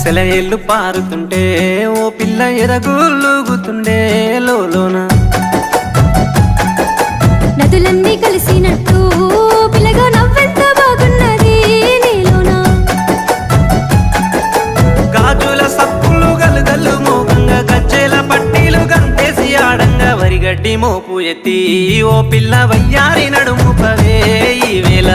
సెలయేళ్ళు పారుతుంటే ఓ పిల్ల ఎదగులుగుతుండే లోన నదులన్నీ కలిసినట్టు పిల్లగా నవ్వెంత బాగున్నది నీలోన గాజుల సప్పులు గలుగల్లు మోగంగా గజ్జెల పట్టీలు గంతేసి ఆడంగా వరిగడ్డి మోపు ఎత్తి ఓ పిల్ల వయ్యారి నడుము పవే ఈ వేళ